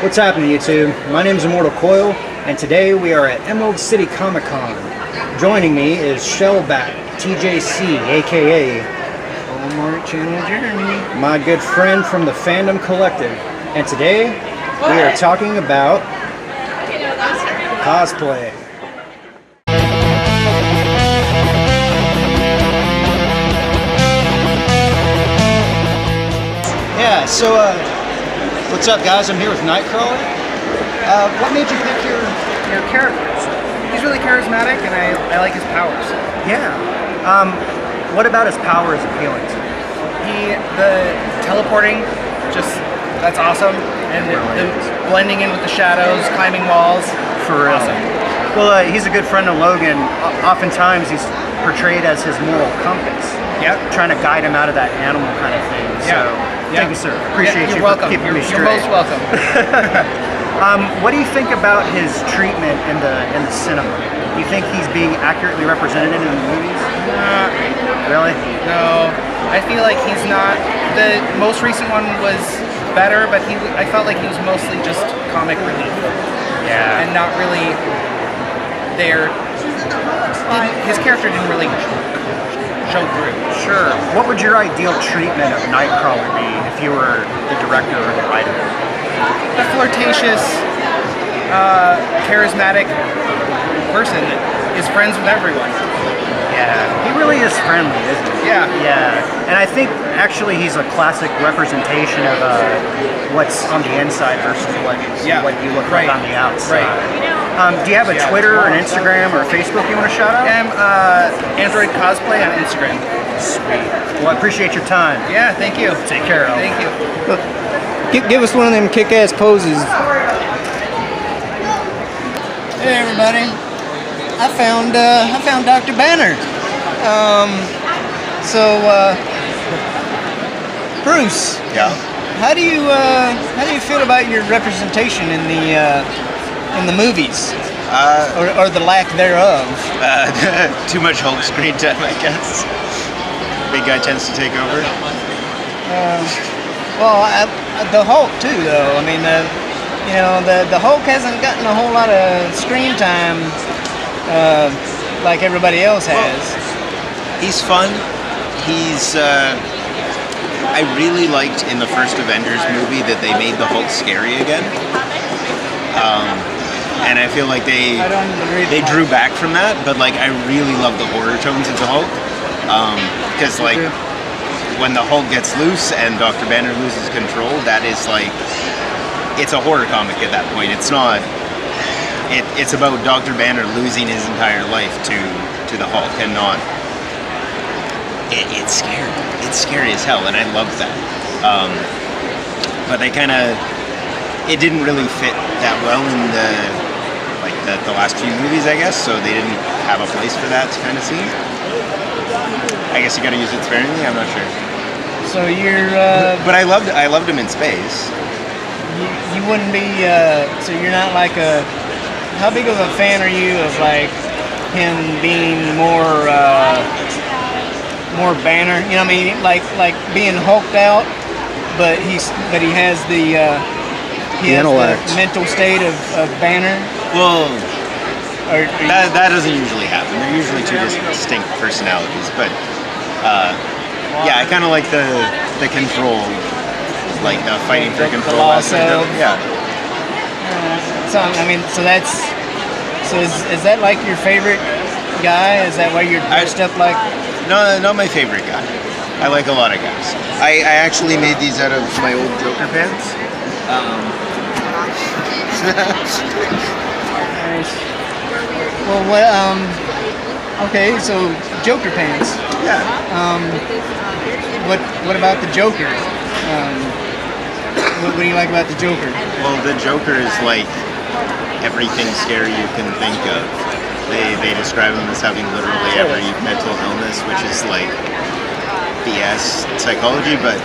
What's happening, YouTube? My name is Immortal Coil, and today we are at Emerald City Comic Con. Joining me is SHELLBACK, TJC, a.k.a. Hallmark Channel Jeremy, my good friend from the Fandom Collective. And today we are talking about cosplay. Yeah, so what's up, guys? I'm here with Nightcrawler. What made you pick your characters? He's really charismatic, and I like his powers. Yeah. What about his power is appealing to you? The teleporting, that's awesome, and the blending in with the shadows, climbing walls. For real. Awesome. Well, he's a good friend of Logan. Oftentimes he's portrayed as his moral compass. Yep. Trying to guide him out of that animal kind of thing. So, thank you, sir. Appreciate you welcome. for keeping me straight. You're most welcome. What do you think about his treatment in the cinema? Do you think he's being accurately represented in the movies? Really? No. I feel like he's not. The most recent one was better, but I felt like he was mostly just comic relief. Yeah. And not really there. His character didn't really show through. Sure. What would your ideal treatment of Nightcrawler be if you were the director or the writer? A flirtatious, charismatic person that is friends with everyone. Yeah, he really is friendly, isn't he? Yeah. Yeah, and I think actually he's a classic representation of what's on the inside versus what you look like on the outside. Right. Do you have a Twitter or an Instagram or a Facebook you want to shout out? I'm Android Cosplay on Instagram. Sweet. Well, I appreciate your time. Yeah, thank you. Take care, Al. Thank you. Give us one of them kick-ass poses. Hey everybody, I found Dr. Banner. Bruce. Yeah. How do you feel about your representation in the movies, or the lack thereof? Too much Hulk screen time, I guess. Big guy tends to take over. The Hulk too, though. I mean, the Hulk hasn't gotten a whole lot of screen time like everybody else has. He's fun. He's. I really liked in the first Avengers movie that they made the Hulk scary again. And I feel like they drew back from that, but like I really love the horror tones of the Hulk. Because like when the Hulk gets loose and Dr. Banner loses control, that is like, it's a horror comic at that point. It's not. It's about Dr. Banner losing his entire life to the Hulk, and not. It's scary. It's scary as hell, and I love that. But they kind of, it didn't really fit that well in the last few movies, I guess. So they didn't have a place for that kind of scene. I guess you got to use it sparingly. I'm not sure. So you're. But I loved him in space. You wouldn't be. So you're not like a. How big of a fan are you of like him being more Banner? You know what I mean? Like being hulked out, but he has the mental state of Banner. Well, that doesn't usually happen. They're usually two distinct personalities, but yeah, I kind of like the control, like the fighting for control. The loss of. Yeah. So I mean, so is that like your favorite guy? Is that why you're dressed up like? No, not my favorite guy. I like a lot of guys. I actually made these out of my old Joker pants. Nice. Well, okay, so Joker pants. Yeah. What about the Joker? What do you like about the Joker? Well, the Joker is like everything scary you can think of. They describe him as having literally every mental illness, which is like BS psychology, but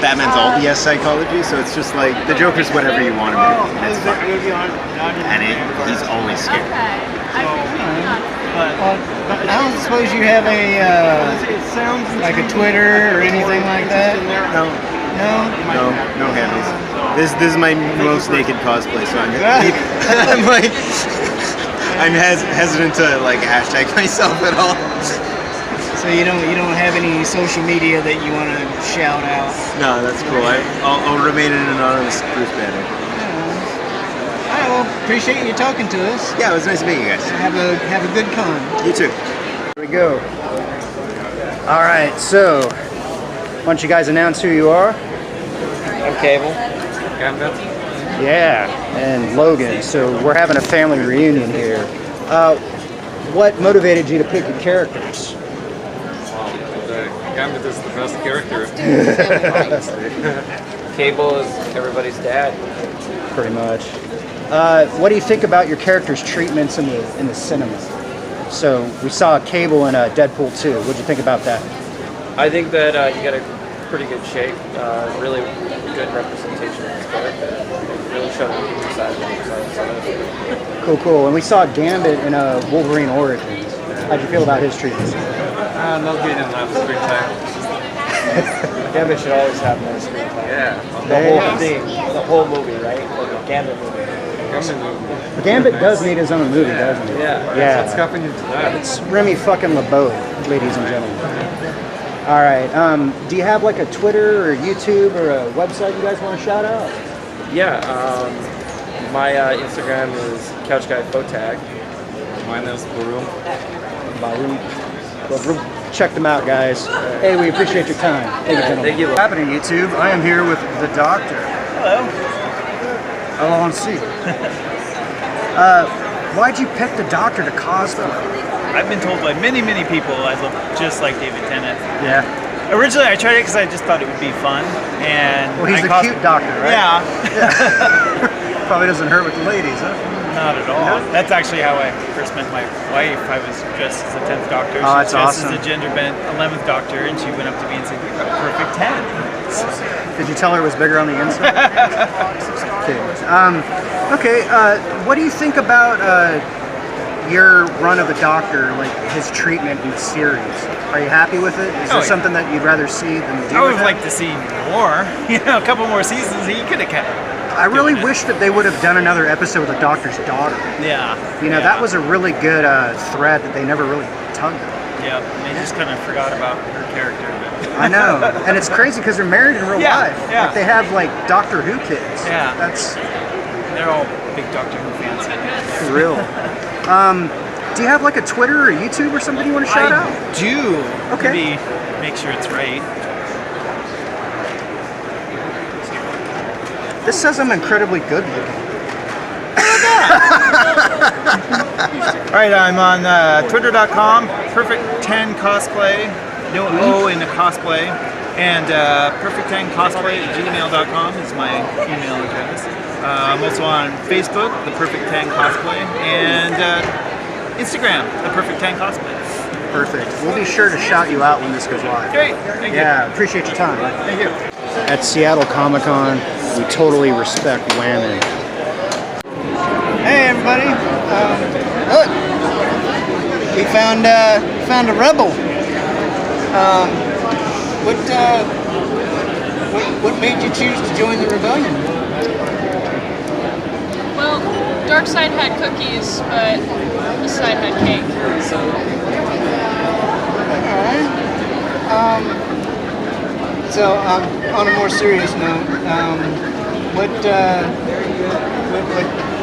Batman's all BS psychology, so it's just like the Joker's whatever you want him to be, and it's fun. And he's always scary. Well, I don't suppose you have a like a Twitter or anything like that? No. No hammies. This is my most naked cosplay, so I'm hesitant to like hashtag myself at all. So you don't have any social media that you want to shout out? No, that's cool. I'll remain an anonymous Bruce Banner. All right, well, appreciate you talking to us. Yeah, it was nice to meet you guys. Have a good con. You too. Here we go. All right, so why don't you guys announce who you are? I'm Cable. Gambit. Yeah, and Logan. So we're having a family reunion here. What motivated you to pick your characters? Gambit is the best character. Cable is everybody's dad. Pretty much. What do you think about your characters' treatments in the cinema? So we saw Cable in Deadpool 2. What'd you think about that? I think that you got a pretty good shape, really good representation of his character. Really showed the human side of him. Cool. And we saw Gambit in Wolverine Origins. How'd you feel about his treatments? No getting enough screen time. Gambit should always have more screen time. Yeah. The whole thing, the whole movie, right? Like the Gambit movie. Gambit does need his own movie, doesn't he? Yeah. What's happening to that? It's Remy fucking LeBeau, ladies and gentlemen. All right. Do you have like a Twitter or YouTube or a website you guys want to shout out? Yeah. My Instagram is CouchGuyPhotag. Mine is Barum. Check them out, guys. Hey, we appreciate your time. Thank you. What's happening, YouTube? I am here with the Doctor. Hello. Hello, on C. Why'd you pick the Doctor to cosplay? I've been told by many people I look just like David Tennant. Yeah. Originally, I tried it because I just thought it would be fun, and Well, he's a cute Doctor, right? Yeah, Probably doesn't hurt with the ladies, huh? not at all. That's actually how I first met my wife. I was dressed as the 10th Doctor. Oh, that's she was dressed awesome. as the gender bent 11th Doctor, and she went up to me and said, "You've got a perfect 10." Did you tell her it was bigger on the inside? Okay. What do you think about your run of the Doctor, like his treatment in the series? Are you happy with it? Is there something that you'd rather see than do? I would have liked to see more. A couple more seasons. He could have kept. I really wish that they would have done another episode with the Doctor's daughter. Yeah. That was a really good thread that they never really tugged on. Yeah. They just kind of forgot about her character. I know, and it's crazy because they're married in real life. Yeah. Like they have like Doctor Who kids. Yeah. They're all big Doctor Who fans. For real. Do you have like a Twitter or YouTube or something you want to shout out? I do. Okay. Maybe make sure it's right. This says I'm incredibly good looking. Alright, I'm on twitter.com, perfect10cosplay, no O in the cosplay, and perfect10cosplay@gmail.com is my email address. I'm also on Facebook, the Perfect10 Cosplay, and Instagram, the Perfect10 Cosplay. Perfect. We'll be sure to shout you out when this goes live. Great, thank you. Yeah, appreciate your time. Thank you. At Seattle Comic Con, we totally respect women. Hey everybody! Look, we found a rebel. What made you choose to join the rebellion? Well, dark side had cookies, but this side had cake. So. All right. So, on a more serious note, what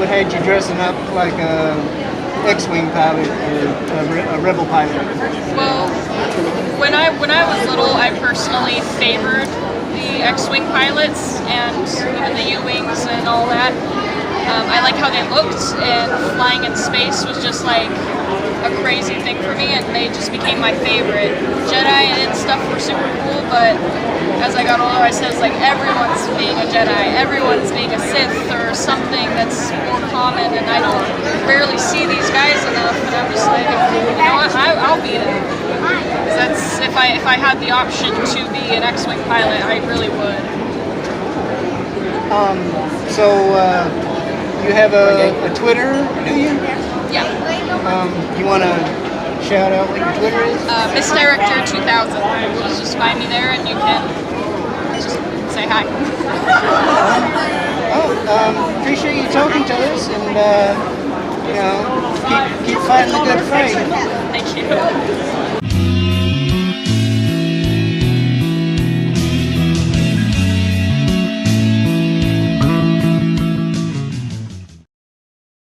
had you dressing up like a X-wing pilot or a rebel pilot? Well, when I was little, I personally favored the X-wing pilots and even the U-wings and all that. I like how they looked, and flying in space was just like a crazy thing for me, and they just became my favorite. Jedi and stuff were super cool, but as I got older, I said, like, everyone's being a Jedi, everyone's being a Sith or something that's more common, and I don't rarely see these guys enough, and I'm just like, you know what, I'll be it. That's if I had the option to be an X-wing pilot, I really would. So you have a Twitter, do you? Yeah. You want to shout out what your Twitter is? Miss Director 2000. Just find me there, and you can just say hi. Appreciate you talking to us, and you know, keep fighting the good fight. Thank you.